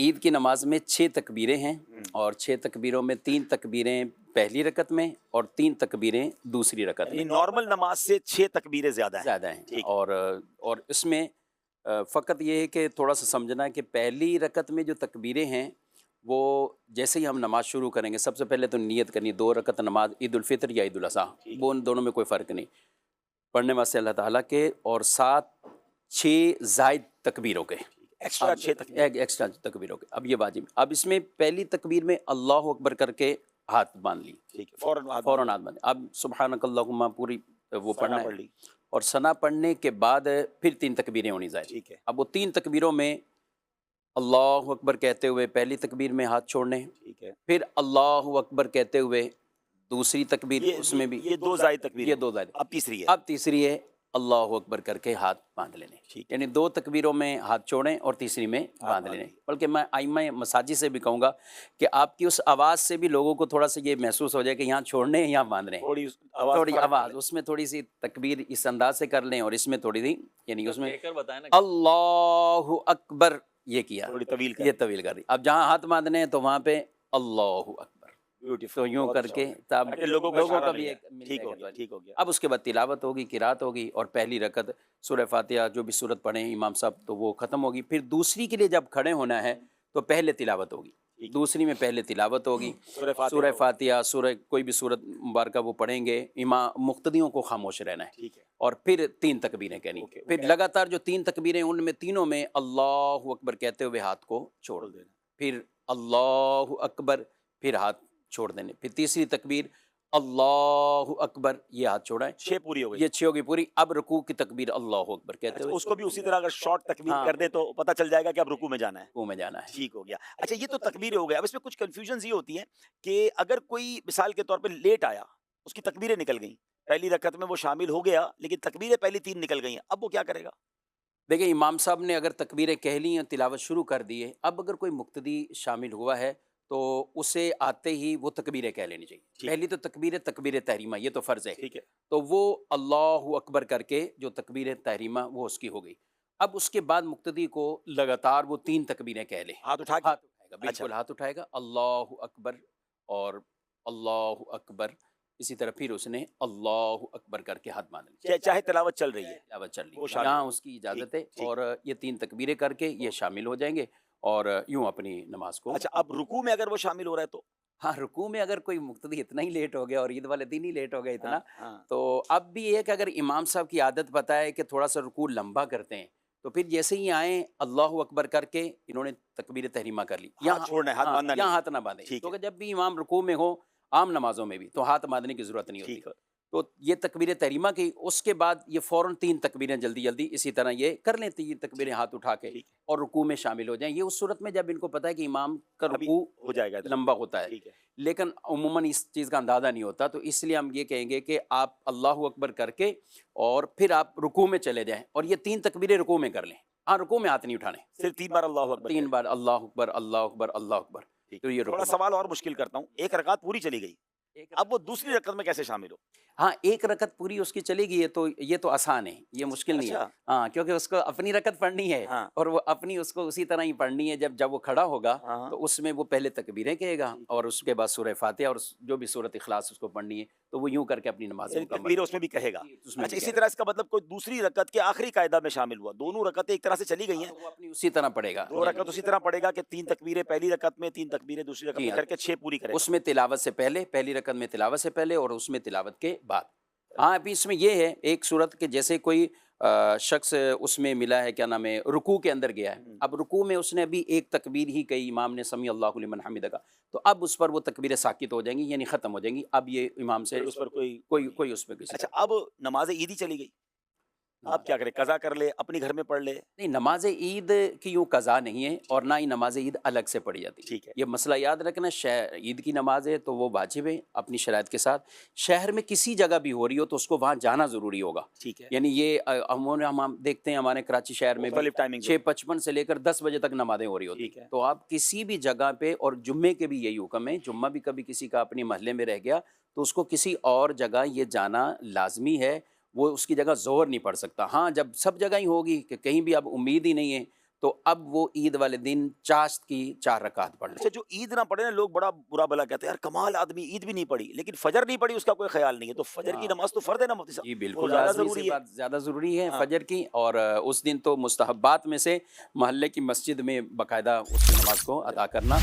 عید کی نماز میں 6 تکبیریں ہیں اور 6 تکبیروں میں 3 تکبیریں پہلی رکعت میں اور 3 تکبیریں دوسری رکعت میں نارمل نماز سے 6 تکبیریں زیادہ ہیں ہیں اور اس میں فقط یہ ہے کہ تھوڑا سا سمجھنا ہے کہ پہلی رکعت میں جو تکبیریں ہیں وہ جیسے ہی ہم نماز شروع کریں گے سب سے پہلے تو نیت کرنی 2 رکعت نماز عید الفطر یا عید الاضحیٰ، وہ ان دونوں میں کوئی فرق نہیں، پڑھنے واسطے اللہ تعالیٰ کے، اور 6 زائد تکبیروں کے، ایکسٹرا 6 تکبیر ایکسٹرا تکبیروں کے، اب یہ واجب۔ اب اس میں پہلی تکبیر میں اللہ اکبر کر کے ہاتھ باندھ لی، ٹھیک ہے، فوراً ہاتھ باندھ، اب سبحانک اللہم پوری وہ ثنا پڑھنا پڑھ ہے، لی، اور ثنا پڑھنے کے بعد پھر 3 تکبیریں ہونی چاہیے۔ ٹھیک ہے، اب وہ 3 تکبیروں میں اللہ اکبر کہتے ہوئے پہلی تکبیر میں ہاتھ چھوڑنے، ٹھیک ہے، پھر اللہ اکبر کہتے ہوئے دوسری تکبیر اس میں بھی یہ 2 زائد تکبیر، یہ 2 زائد، اب تیسری ہے، اب تیسری ہے اللہ اکبر کر کے ہاتھ باندھ لینے، ٹھیک ہے، یعنی 2 تکبیروں میں ہاتھ چھوڑیں اور تیسری میں باندھ لینے۔ بلکہ میں ائمہ مساجد سے بھی کہوں گا کہ آپ کی اس آواز سے بھی لوگوں کو تھوڑا سا یہ محسوس ہو جائے کہ یہاں چھوڑنے ہیں یہاں باندھ رہے ہیں، تھوڑی آواز اس میں تھوڑی سی تکبیر اس انداز سے کر لیں اور اس میں تھوڑی سی، یعنی اس میں اللہ اکبر یہ کیا، تھوڑی طویل یہ طویل کر دی۔ اب جہاں ہاتھ باندھنے ہیں تو وہاں پہ اللہ اکبر، تو یوں کر کے تب لوگوں کا بھی ایک ٹھیک ہو گیا، ٹھیک ہو گیا۔ اب اس کے بعد تلاوت ہوگی، قرات ہوگی، اور پہلی رکعت سورہ فاتحہ جو بھی سورت پڑھیں امام صاحب تو وہ ختم ہوگی۔ پھر دوسری کے لیے جب کھڑے ہونا ہے تو پہلے تلاوت ہوگی، دوسری میں پہلے تلاوت ہوگی، سورہ فاتحہ، سورہ کوئی بھی سورت مبارکہ وہ پڑھیں گے، امام مقتدیوں کو خاموش رہنا ہے، ٹھیک ہے، اور پھر 3 تکبیریں کہنی، پھر لگاتار جو 3 تکبیریں ان میں تینوں میں اللہ اکبر کہتے ہوئے ہاتھ کو چھوڑ دینا، پھر اللہ اکبر، پھر ہاتھ چھوڑ دینے، پھر تیسری تکبیر اللہ اکبر، یہ ہاتھ چھوڑائیں، 6 پوری ہو گئی، یہ 6 ہوگی پوری۔ اب رکوع کی تکبیر اللہ اکبر کہتے ہوئے اس کو بھی اسی طرح اگر شارٹ تکبیر کر دے تو پتہ چل جائے گا کہ اب رکوع میں جانا ہے، رکوع میں جانا ہے۔ ٹھیک ہو گیا۔ اچھا یہ تو تکبیر ہو گیا، اب اس میں کچھ کنفیوژنز یہ ہوتی ہیں کہ اگر کوئی مثال کے طور پہ لیٹ آیا، اس کی تکبیریں نکل گئیں، پہلی رکعت میں وہ شامل ہو گیا لیکن تکبیریں پہلی 3 نکل گئی ہیں، اب وہ کیا کرے گا؟ دیکھیں امام صاحب نے اگر تکبیریں کہہ لی ہیں، تلاوت شروع کر دی ہے، اب اگر کوئی مقتدی شامل ہوا ہے تو اسے آتے ہی وہ تکبیریں کہہ لینی چاہیے۔ پہلی تو تکبیر تحریمہ، یہ تو فرض ہے، ٹھیک ہے، تو وہ اللہ اکبر کر کے جو تکبیر تحریمہ وہ اس کی ہو گئی۔ اب اس کے بعد مقتدی کو لگاتار وہ 3 تکبیریں کہہ لے، ہاتھ اٹھا کے، ہاتھ اٹھائے گا، بالکل ہاتھ اٹھائے گا، اللہ اکبر اور اللہ اکبر، اسی طرح پھر اس نے اللہ اکبر کر کے ہاتھ باندھ لی، چاہے تلاوت چل رہی ہے، تلاوت چل رہی وہ ہے، شامل یہاں اس کی اجازت ہے، اور یہ 3 تکبیریں کر کے یہ شامل ہو جائیں گے اور یوں اپنی نماز کو۔ اچھا اب رکوع میں اگر وہ شامل ہو رہا ہے تو ہاں، رکوع میں اگر کوئی مقتدی اتنا ہی لیٹ ہو گیا اور عید والے دن ہی لیٹ ہو گیا اتنا، ہاں، تو اب بھی یہ ہے کہ اگر امام صاحب کی عادت پتہ ہے کہ تھوڑا سا رکوع لمبا کرتے ہیں تو پھر جیسے ہی آئیں اللہ اکبر کر کے انہوں نے تکبیر تحریمہ کر لی، ہاتھ چھوڑنا ہے، ہاتھ باندھنا نہیں، یہاں ہاتھ نہ باندھیں، ٹھیک ہے، کیونکہ جب بھی امام رکوع میں ہو عام نمازوں میں بھی تو ہاتھ باندھنے کی ضرورت نہیں ہوتی، ٹھیک ہے، تو یہ تکبیر تحریمہ کی، اس کے بعد یہ فوراً 3 تکبیریں جلدی جلدی اسی طرح یہ کر لیں، 3 تکبیریں ہاتھ اٹھا کے ٹھیک ہے، اور رکوع میں شامل ہو جائیں۔ یہ اس صورت میں جب ان کو پتہ ہے کہ امام کا ابھی رکوع ہو جائے گا ادھر، لمبا ہوتا ہے، ٹھیک ہے، لیکن عموماً اس چیز کا اندازہ نہیں ہوتا، تو اس لیے ہم یہ کہیں گے کہ آپ اللہ اکبر کر کے اور پھر آپ رکوع میں چلے جائیں اور یہ 3 تکبیریں رکوع میں کر لیں، ہاں رکوع میں ہاتھ نہیں اٹھانے، صرف 3 بار اللہ اکبر، 3 بار اللہ اکبر اللہ اکبر اللہ اکبر، تو یہ تھوڑا رکوع۔ سوال اور مشکل کرتا ہوں، ایک رکعت پوری چلی گئی، اب وہ دوسری رکعت میں کیسے شامل ہو؟ ہاں، 1 رکعت پوری اس کی چلے گی، یہ تو آسان ہے، یہ مشکل نہیں ہے، اچھا، ہاں، کیونکہ اس کو اپنی رکعت پڑھنی ہے ہاں، اور وہ اپنی اس کو اسی طرح ہی پڑھنی ہے، جب وہ کھڑا ہوگا ہاں، تو اس میں وہ پہلے تکبیریں کہے گا اور اس کے بعد سورہ فاتحہ اور جو بھی سورۃ اخلاص اس کو پڑھنی ہے تو وہ یوں کر کے اپنی نماز یعنی مکمل، تکبیر اس میں بھی کہے گا۔ اس میں اچھا بھی اسی کہے طرح اس کا مطلب کوئی دوسری رکعت کے آخری قاعدہ میں شامل ہوا، دونوں رکعتیں ایک طرح سے چلی گئی گا، ہیں، وہ اپنی اسی طرح پڑھے گا، 2 رکعت اسی طرح پڑھے گا کہ 3 تکبیریں پہلی رکعت میں، 3 تکبیریں دوسری رکعت میں کر کے 6 پوری کرے گا، اس میں تلاوت سے پہلے، پہلی رکعت میں تلاوت سے پہلے اور اس میں تلاوت کے بعد۔ ہاں، ابھی اس میں یہ ہے ایک صورت کہ جیسے کوئی شخص اس میں ملا ہے، کیا نام ہے، رکوع کے اندر گیا ہے، اب رکوع میں اس نے ابھی ایک تکبیر ہی کہی، امام نے سمیع اللہ لمن حمدہ کا، تو اب اس پر وہ تکبیریں ساکت ہو جائیں گی، یعنی ختم ہو جائیں گی، اب یہ امام سے اس پر کوئی اس پہ کسی اچھا اب نماز عید ہی چلی گئی، اب کیا کرے، قضا کر لے، اپنی گھر میں پڑھ لے؟ نہیں، نماز عید کی یوں قضا نہیں ہے اور نہ ہی نماز عید الگ سے پڑھی جاتی ہے، ٹھیک ہے، یہ مسئلہ یاد رکھنا، عید کی نماز ہے تو وہ واجب ہے اپنی شرائط کے ساتھ، شہر میں کسی جگہ بھی ہو رہی ہو تو اس کو وہاں جانا ضروری ہوگا، ٹھیک ہے، یعنی یہ ہم دیکھتے ہیں ہمارے کراچی شہر میں بھی مختلف ٹائمنگ 6:55 سے لے کر 10 بجے تک نمازیں ہو رہی ہوتی ٹھیک ہے، تو آپ کسی بھی جگہ پہ، اور جمعے کے بھی یہی حکم ہے، جمعہ بھی کبھی کسی کا اپنے محلے میں رہ گیا تو اس کو کسی اور جگہ یہ جانا لازمی ہے، وہ اس کی جگہ ظہر نہیں پڑھ سکتا، ہاں جب سب جگہ ہی ہوگی کہ کہیں بھی اب امید ہی نہیں ہے تو اب وہ عید والے دن چاشت کی 4 رکعت پڑھ لیں. اچھا جو عید نہ پڑھے نا لوگ بڑا برا بلا کہتے ہیں یار کمال آدمی عید بھی نہیں پڑھی لیکن فجر نہیں پڑھی اس کا کوئی خیال نہیں ہے تو فجر کی ہاں نماز تو فرض ہے نا مفتی جی صاحب وہ بالکل زیادہ لازمی سی ضروری ہے بات، زیادہ ضروری ہے ہاں فجر کی، اور اس دن تو مستحبات میں سے محلے کی مسجد میں باقاعدہ اس کی نماز کو ادا کرنا.